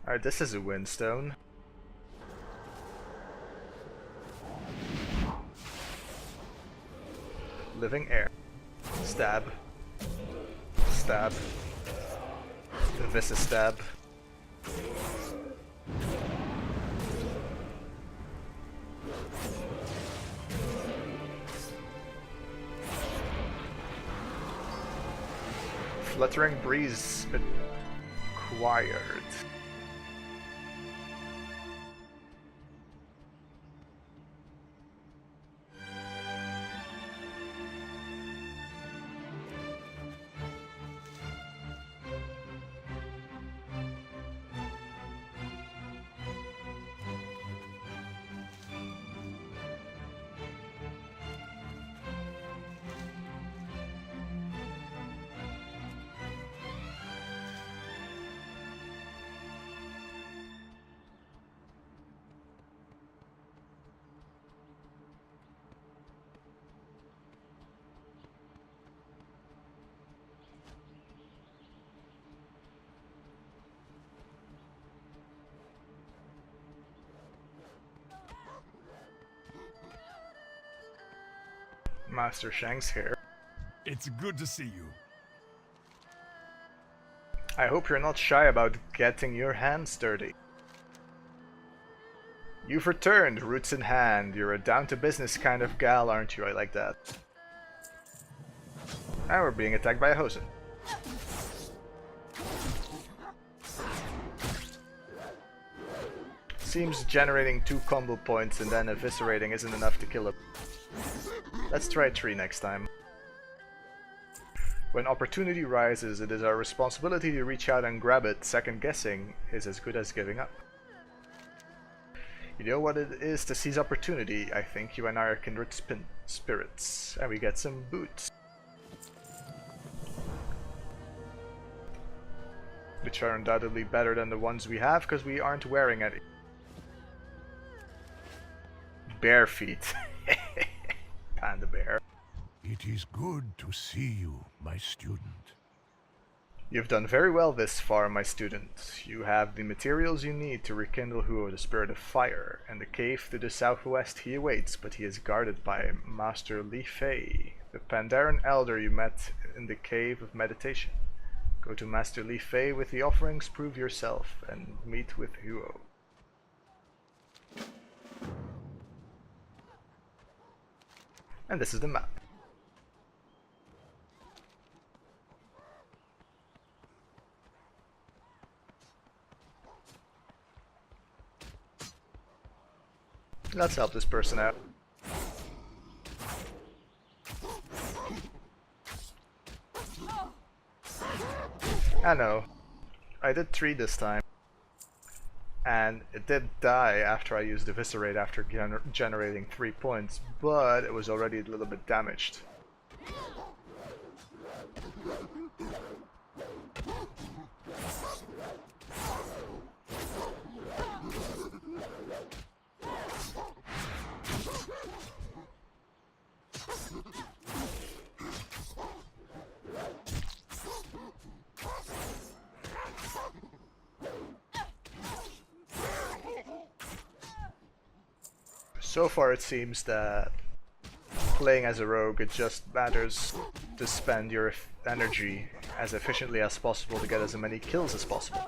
Alright, this is a windstone. Living air. Stab. Stab. Visa stab. Fluttering breeze acquired. Master Shank's here. It's good to see you. I hope you're not shy about getting your hands dirty. You've returned, roots in hand. You're a down-to-business kind of gal, aren't you? I like that. And we're being attacked by a Hosen. Seems generating 2 combo points and then eviscerating isn't enough to kill him. Let's try 3 next time. When opportunity rises, it is our responsibility to reach out and grab it. Second guessing is as good as giving up. You know what it is to seize opportunity. I think you and I are kindred spirits, and we get some boots, which are undoubtedly better than the ones we have because we aren't wearing any. Bare feet. Panda bear. It is good to see you, my student. You've done very well this far, my student. You have the materials you need to rekindle Huo, the spirit of fire, and the cave to the southwest he awaits, but he is guarded by Master Li Fei, the Pandaren elder you met in the cave of meditation. Go to Master Li Fei with the offerings, prove yourself, and meet with Huo. And this is the map. Let's help this person out. I know. I did 3 this time. And it did die after I used Eviscerate after generating 3 points, but it was already a little bit damaged. So far it seems that playing as a rogue, it just matters to spend your energy as efficiently as possible to get as many kills as possible.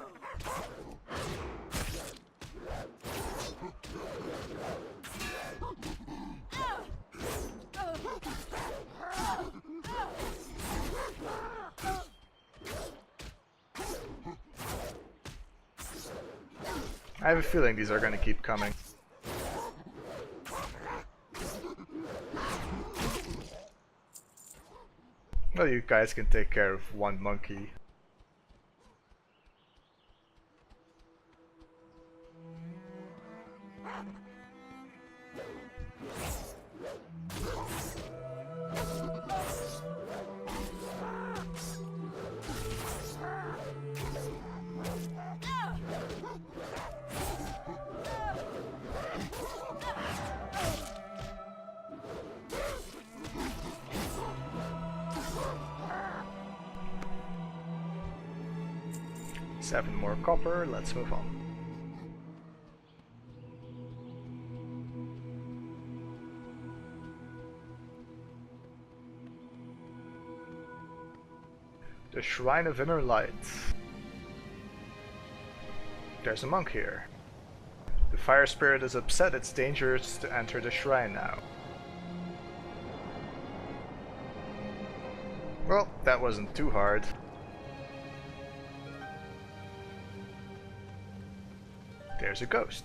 I have a feeling these are going to keep coming. Well, you guys can take care of one monkey. Seven more copper, let's move on. The Shrine of Inner Light. There's a monk here. The fire spirit is upset. It's dangerous to enter the shrine now. Well, that wasn't too hard. There's a ghost.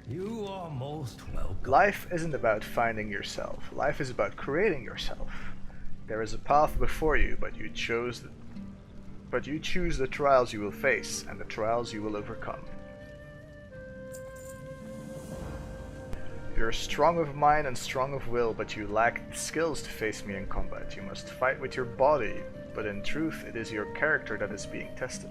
You are most welcome. Life isn't about finding yourself. Life is about creating yourself. There is a path before you, but you choose the trials you will face and the trials you will overcome. You're strong of mind and strong of will, but you lack the skills to face me in combat. You must fight with your body, but in truth it is your character that is being tested.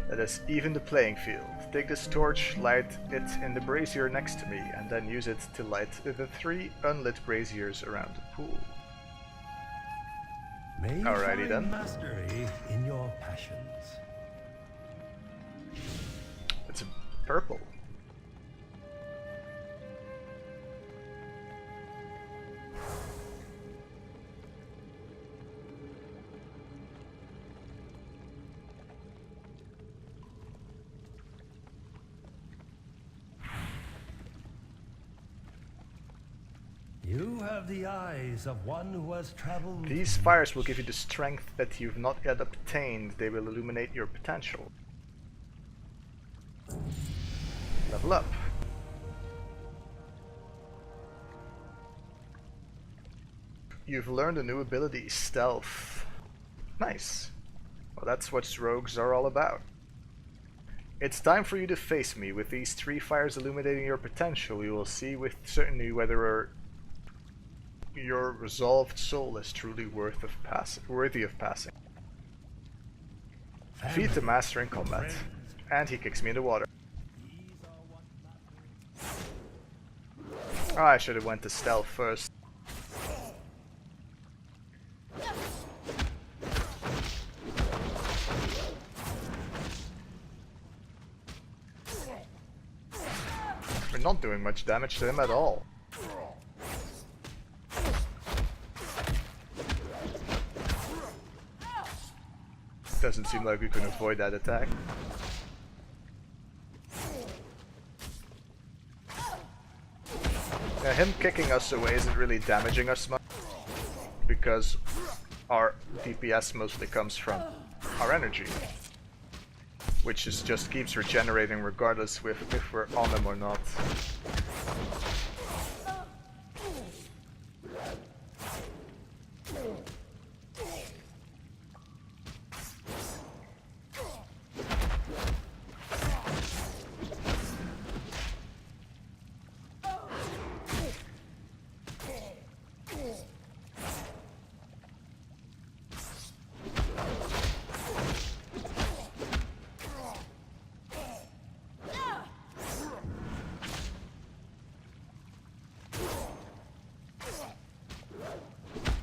Let us even the playing field. Take this torch, light it in the brazier next to me, and then use it to light the 3 unlit braziers around the pool. May you Alrighty find then. mastery in your passions. It's a purple. You have the eyes of one who has traveled. These fires will give you the strength that you've not yet obtained. They will illuminate your potential. Level up. You've learned a new ability, Stealth. Nice. Well, that's what rogues are all about. It's time for you to face me. With these 3 fires illuminating your potential, you will see with certainty whether your resolved soul is truly worthy of passing. Defeat the master in combat. And he kicks me in the water. Oh, I should have went to stealth first. We're not doing much damage to him at all. Doesn't seem like we can avoid that attack. Yeah, him kicking us away isn't really damaging us much, because our DPS mostly comes from our energy, which just keeps regenerating regardless if we're on them or not.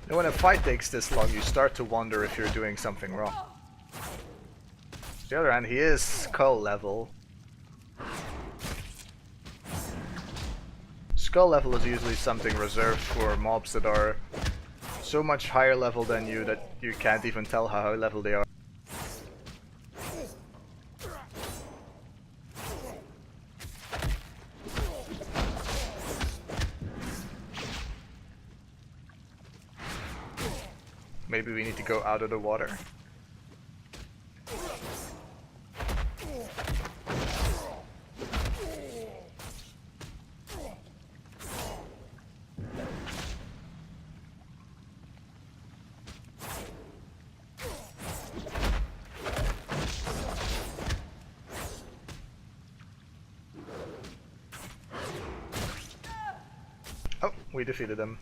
And when a fight takes this long, you start to wonder if you're doing something wrong. On the other hand, he is skull level. Skull level is usually something reserved for mobs that are so much higher level than you that you can't even tell how high level they are. Maybe we need to go out of the water. Oh, we defeated him.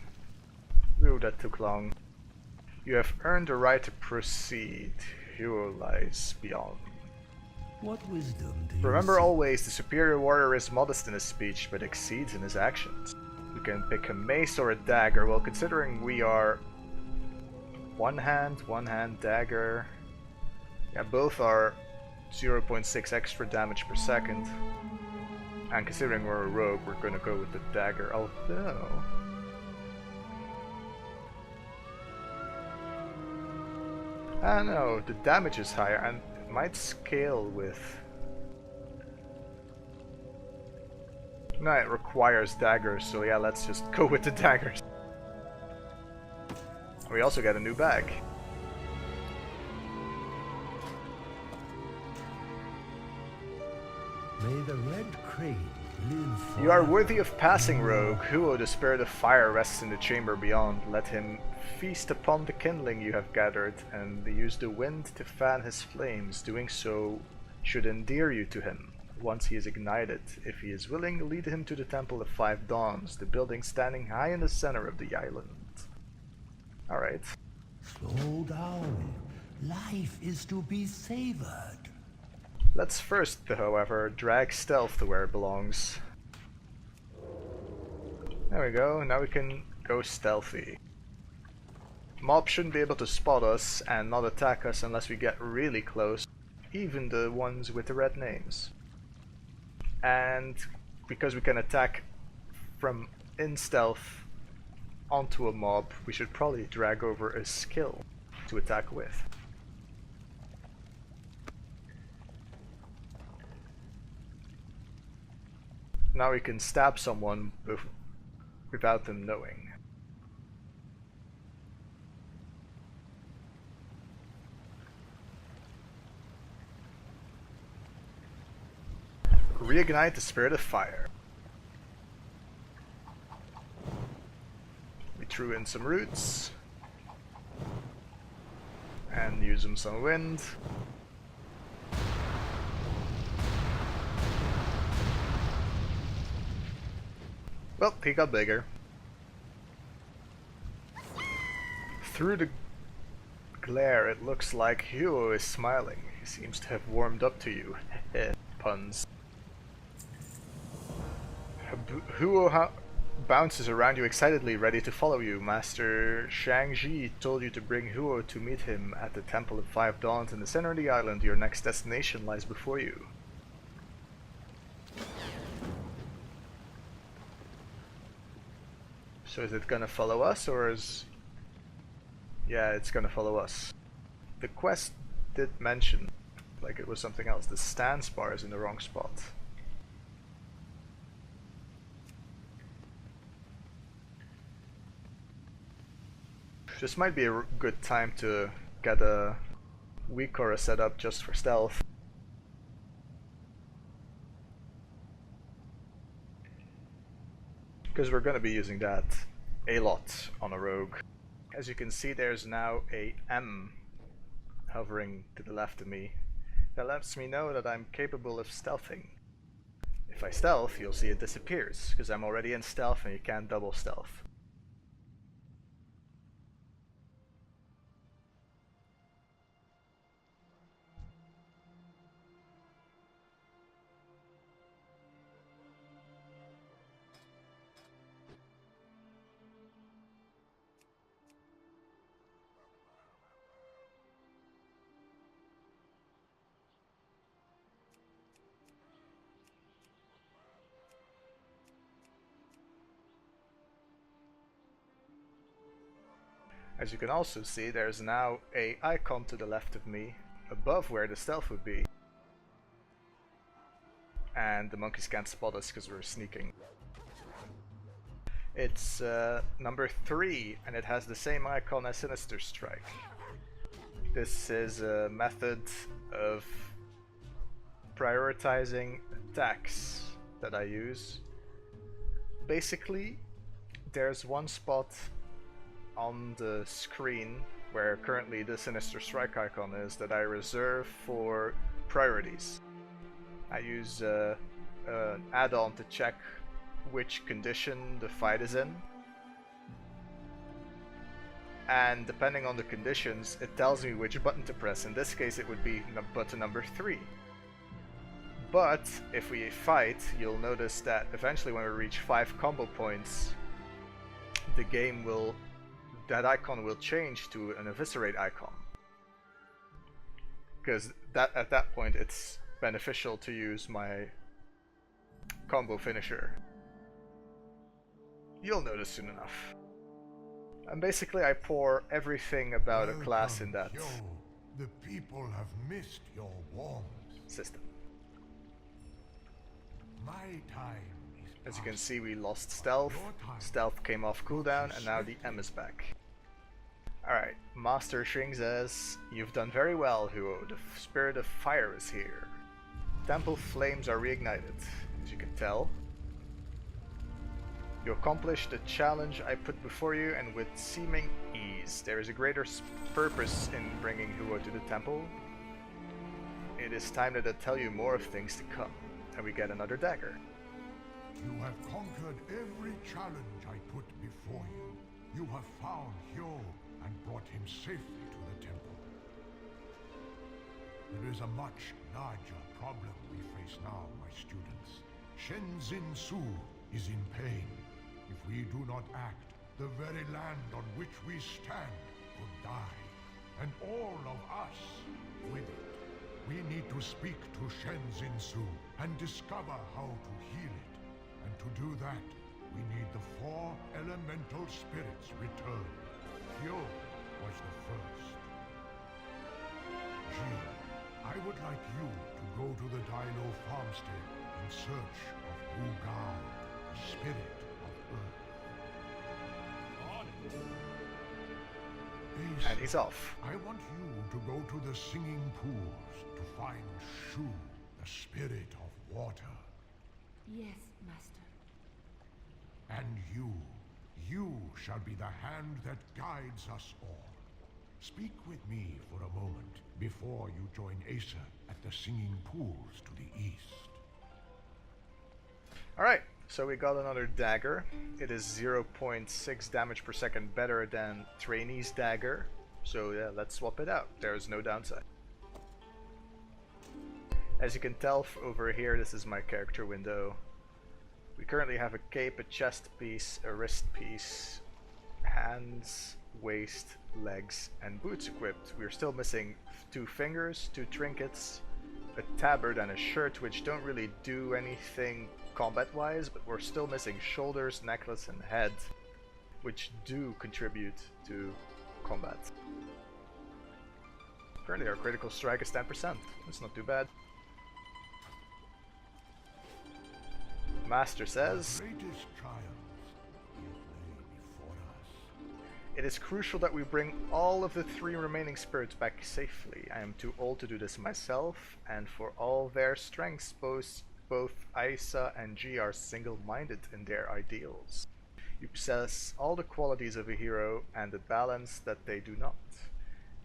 Ooh, that took long. You have earned the right to proceed. Hero lies beyond. What wisdom do you Remember seek? always, the superior warrior is modest in his speech, but exceeds in his actions. We can pick a mace or a dagger. Well, considering we are one hand dagger. Yeah, both are 0.6 extra damage per second. And considering we're a rogue, we're gonna go with the dagger. Although Ah no, the damage is higher and it might scale with... No, it requires daggers, so yeah, let's just go with the daggers. We also get a new bag. May the red crane live forever. You are worthy of passing, rogue. Huo, the spirit of fire, rests in the chamber beyond. Let him feast upon the kindling you have gathered, and use the wind to fan his flames. Doing so should endear you to him. Once he is ignited, if he is willing, lead him to the Temple of Five Dawns, the building standing high in the center of the island. Alright. Slow down. Life is to be savored. Let's first, however, drag stealth to where it belongs. There we go, now we can go stealthy. Mobs shouldn't be able to spot us and not attack us unless we get really close, even the ones with the red names. And because we can attack from in stealth onto a mob, we should probably drag over a skill to attack with. Now we can stab someone without them knowing. Reignite the spirit of fire. We threw in some roots and use them some wind. Well, he got bigger. Through the glare, it looks like Huo is smiling. He seems to have warmed up to you. Puns. Huo bounces around you excitedly, ready to follow you. Master Shang-Ji told you to bring Huo to meet him at the Temple of Five Dawns in the center of the island. Your next destination lies before you. So is it gonna follow us, or is... Yeah, it's gonna follow us. The quest did mention, like it was something else, the stance bar is in the wrong spot. This might be a good time to get a weakaura set up just for stealth. Because we're going to be using that a lot on a rogue. As you can see, there's now a M hovering to the left of me. That lets me know that I'm capable of stealthing. If I stealth, you'll see it disappears, because I'm already in stealth and you can't double stealth. As you can also see, there's now a icon to the left of me, above where the stealth would be. And the monkeys can't spot us because we're sneaking. It's number 3, and it has the same icon as Sinister Strike. This is a method of prioritizing attacks that I use. Basically, there's one spot on the screen where currently the Sinister Strike icon is that I reserve for priorities. I use an add-on to check which condition the fight is in, and depending on the conditions it tells me which button to press. In this case it would be button number 3. But if we fight, you'll notice that eventually when we reach 5 combo points, the game will, that icon will change to an eviscerate icon, because that at that point it's beneficial to use my combo finisher. You'll notice soon enough. And basically I pour everything about a class in that The people have missed your warmth. System. My time is As you can past. see, we lost stealth. Stealth came off cooldown, and now the M is back. Alright, Master Shring says, "You've done very well, Huo. The spirit of fire is here. Temple flames are reignited, as you can tell. You accomplished the challenge I put before you, and with seeming ease. There is a greater purpose in bringing Huo to the temple. It is time that I tell you more of things to come." And we get another dagger. You have conquered every challenge I put before you. You have found Hyo and brought him safely to the temple. There is a much larger problem we face now, my students. Shenzin Su is in pain. If we do not act, the very land on which we stand could die. And all of us with it. We need to speak to Shenzin Su and discover how to heal it. And to do that, we need the 4 elemental spirits returned. Hyo was the first. Ji, I would like you to go to the Dino farmstead in search of Wu Gao, the spirit of Earth. Ace, And he's off. I want you to go to the singing pools to find Shu, the spirit of water. Yes, Master. And you shall be the hand that guides us all. Speak with me for a moment before you join Asa at the singing pools to the east. Alright, so we got another dagger. It is 0.6 damage per second better than Trainee's dagger. So yeah, let's swap it out. There is no downside. As you can tell over here, this is my character window. We currently have a cape, a chest piece, a wrist piece, hands, waist, legs, and boots equipped. We're still missing 2 fingers, 2 trinkets, a tabard, and a shirt, which don't really do anything combat-wise, but we're still missing shoulders, necklace, and head, which do contribute to combat. Currently our critical strike is 10%. That's not too bad. Master says, The greatest trials yet lay before us. "It is crucial that we bring all of the 3 remaining spirits back safely. I am too old to do this myself, and for all their strengths, both Isa and G are single-minded in their ideals. You possess all the qualities of a hero and the balance that they do not.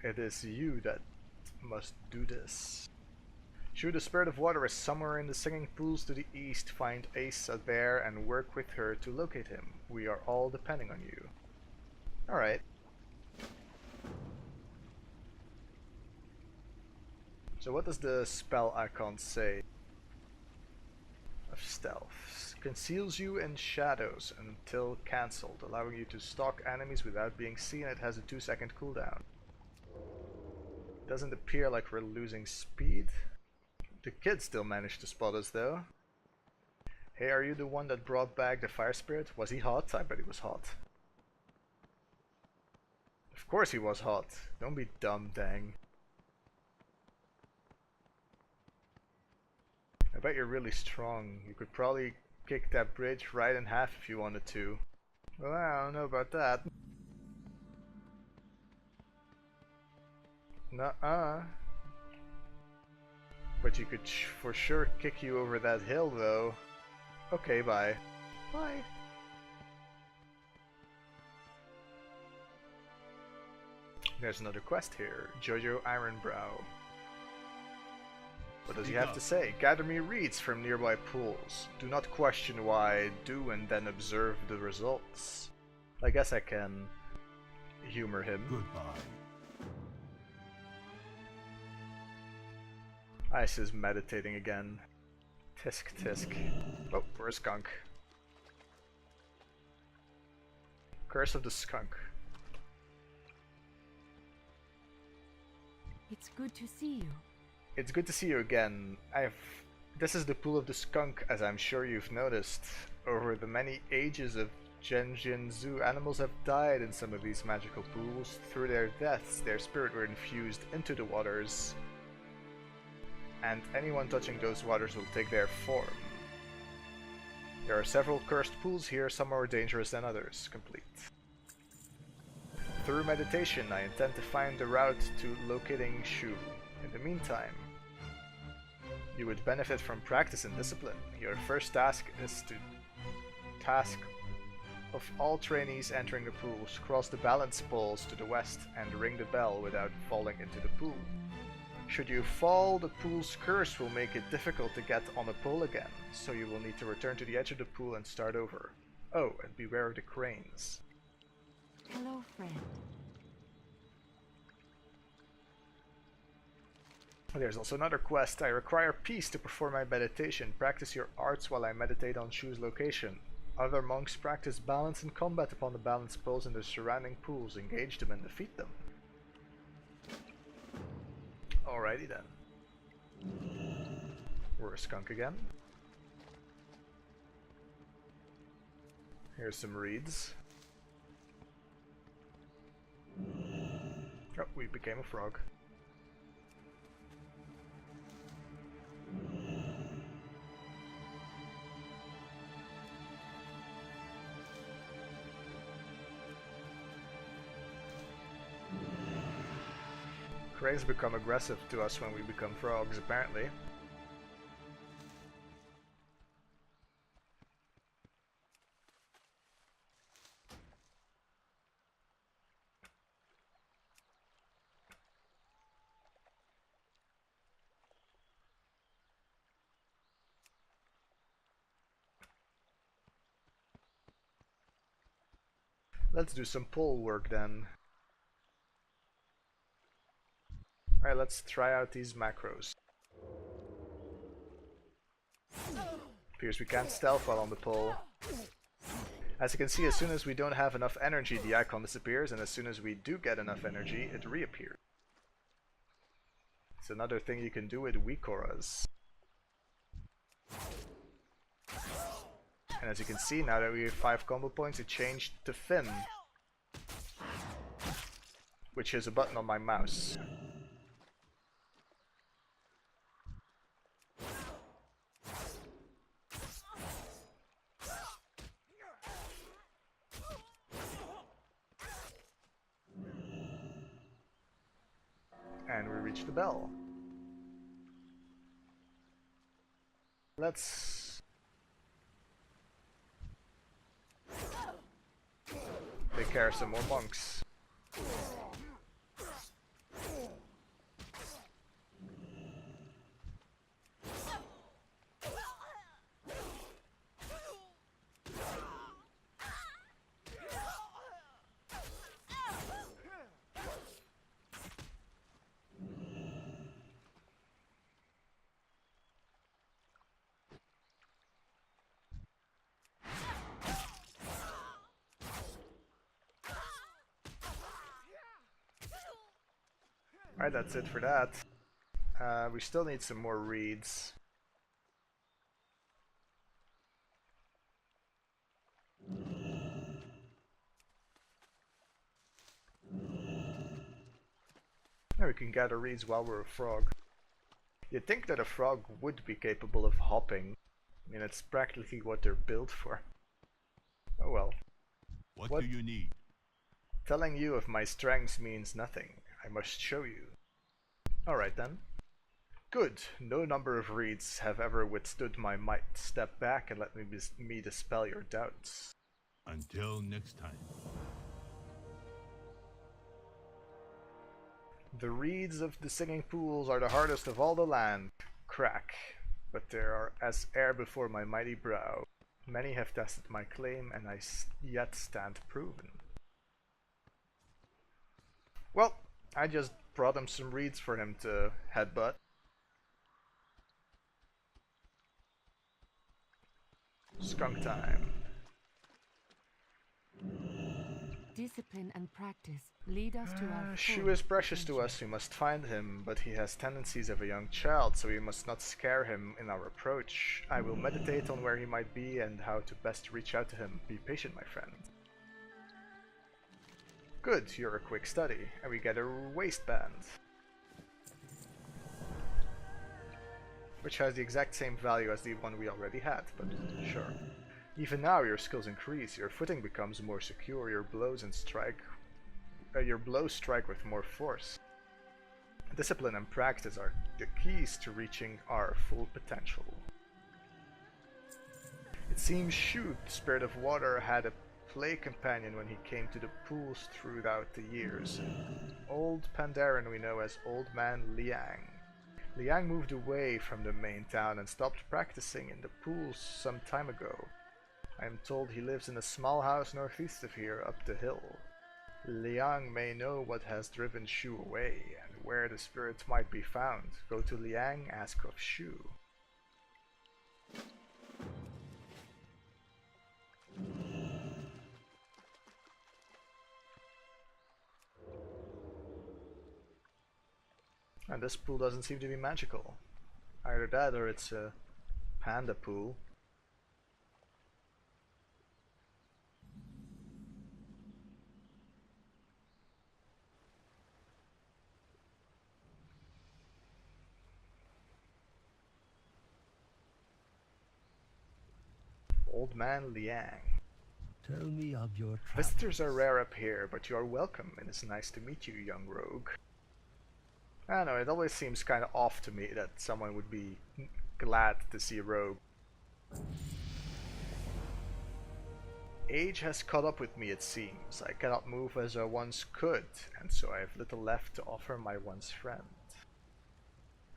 It is you that must do this. Shu, the spirit of water, is somewhere in the singing pools to the east. Find Asa there and work with her to locate him. We are all depending on you." Alright. So what does the spell icon say? Of stealth. Conceals you in shadows until cancelled, allowing you to stalk enemies without being seen. It has a 2-second cooldown. Doesn't appear like we're losing speed. The kid still managed to spot us though. "Hey, are you the one that brought back the fire spirit? Was he hot? I bet he was hot." Of course he was hot. Don't be dumb, dang. I bet you're really strong. You could probably kick that bridge right in half if you wanted to. Well, I don't know about that. Nuh-uh. But you could for sure kick you over that hill though. Okay, bye. Bye. There's another quest here. Jojo Ironbrow. What does he have to say? "Gather me reeds from nearby pools. Do not question why, do and then observe the results." I guess I can humor him. Goodbye. Ice is meditating again. Tisk tisk. Oh, we're a skunk. Curse of the Skunk. It's good to see you. It's good to see you again. This is the pool of the skunk, as I'm sure you've noticed. Over the many ages of Genjin Zoo, animals have died in some of these magical pools. Through their deaths, their spirit were infused into the waters, and anyone touching those waters will take their form. There are several cursed pools here, some more dangerous than others. Complete. Through meditation, I intend to find the route to locating Shu. In the meantime, you would benefit from practice and discipline. Your first task is to task of all trainees entering the pools, cross the balance poles to the west and ring the bell without falling into the pool. Should you fall, the pool's curse will make it difficult to get on a pole again, so you will need to return to the edge of the pool and start over. Oh, and beware of the cranes. Hello, friend. There's also another quest. I require peace to perform my meditation. Practice your arts while I meditate on Shu's location. Other monks practice balance and combat upon the balance poles in the surrounding pools. Engage them and defeat them. Alrighty then. We're a skunk again. Here's some reeds. Oh, we became a frog. Cranes become aggressive to us when we become frogs, apparently. Let's do some pole work then. Alright, let's try out these macros. Appears we can't stealth while on the pole. As you can see, as soon as we don't have enough energy, the icon disappears, and as soon as we do get enough energy, it reappears. It's another thing you can do with weakauras. And as you can see, now that we have 5 combo points, it changed to Finn, which is a button on my mouse. And we reach the bell. Let's take care of some more monks. Alright, that's it for that. We still need some more reeds. Now we can gather reeds while we're a frog. You'd think that a frog would be capable of hopping. I mean, it's practically what they're built for. Oh well. What do you need? Telling you of my strengths means nothing. I must show you. Alright then. Good. No number of reeds have ever withstood my might. Step back and let me dispel your doubts. Until next time. The reeds of the singing pools are the hardest of all the land. Crack. But there are as air before my mighty brow. Many have tested my claim, and I yet stand proven. Well, I just brought him some reeds for him to headbutt. Skunk time. Discipline and practice lead us to our Shu full is precious to potential. us, we must find him, but he has tendencies of a young child, so we must not scare him in our approach. I will meditate on where he might be and how to best reach out to him. Be patient, my friend. Good, you're a quick study, and we get a waistband, which has the exact same value as the one we already had, but sure. Even now your skills increase, your footing becomes more secure, your blows strike with more force. Discipline and practice are the keys to reaching our full potential. It seems Shu, the spirit of water, had a play companion when he came to the pools throughout the years. Old Pandaren we know as Old Man Liang. Liang moved away from the main town and stopped practicing in the pools some time ago. I am told he lives in a small house northeast of here, up the hill. Liang may know what has driven Shu away, and where the spirits might be found. Go to Liang, ask of Shu. And this pool doesn't seem to be magical. Either that or it's a panda pool. Old Man Liang. Tell me of your Visitors are travels. rare up here, but you are welcome, and it's nice to meet you, young rogue. I don't know, it always seems kind of off to me that someone would be glad to see a rogue. Age has caught up with me, it seems. I cannot move as I once could, and so I have little left to offer my once friend.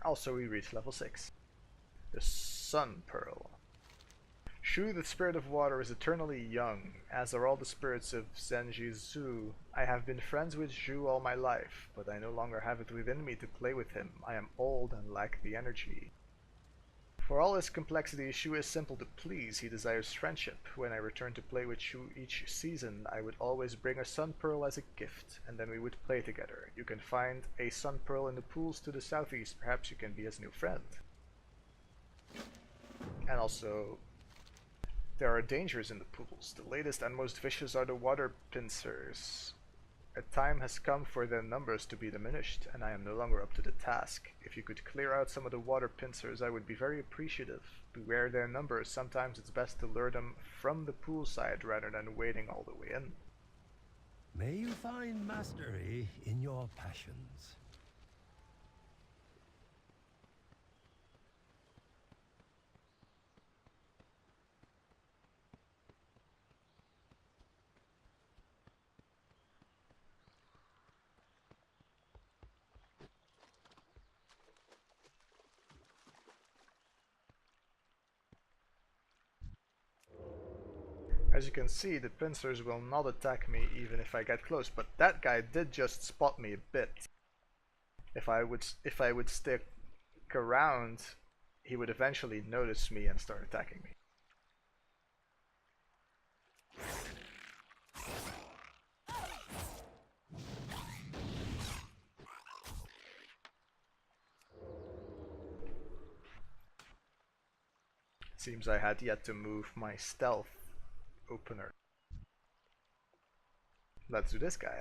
Also, we reach level 6. The Sun Pearl. Shu, the spirit of water, is eternally young, as are all the spirits of Zenjizu. I have been friends with Zhu all my life, but I no longer have it within me to play with him. I am old and lack the energy. For all his complexity, Shu is simple to please. He desires friendship. When I return to play with Shu each season, I would always bring a Sun Pearl as a gift, and then we would play together. You can find a Sun Pearl in the pools to the southeast. Perhaps you can be his new friend. And also, there are dangers in the pools. The latest and most vicious are the water pincers. A time has come for their numbers to be diminished, and I am no longer up to the task. If you could clear out some of the water pincers, I would be very appreciative. Beware their numbers. Sometimes it's best to lure them from the poolside rather than wading all the way in. May you find mastery in your passions. As you can see, the pincers will not attack me even if I get close, but that guy did just spot me a bit. If I would stick around, he would eventually notice me and start attacking me. Seems I had yet to move my stealth opener. Let's do this guy.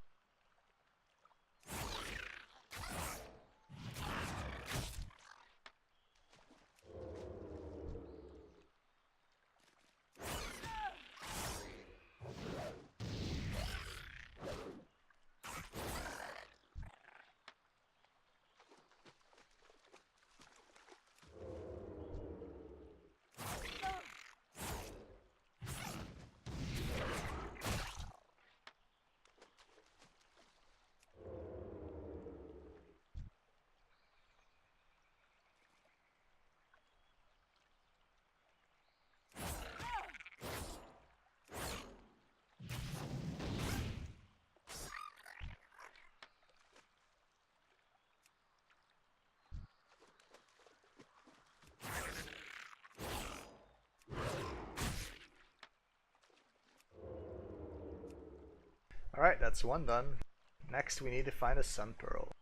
Alright, that's one done. Next we need to find a sun pearl.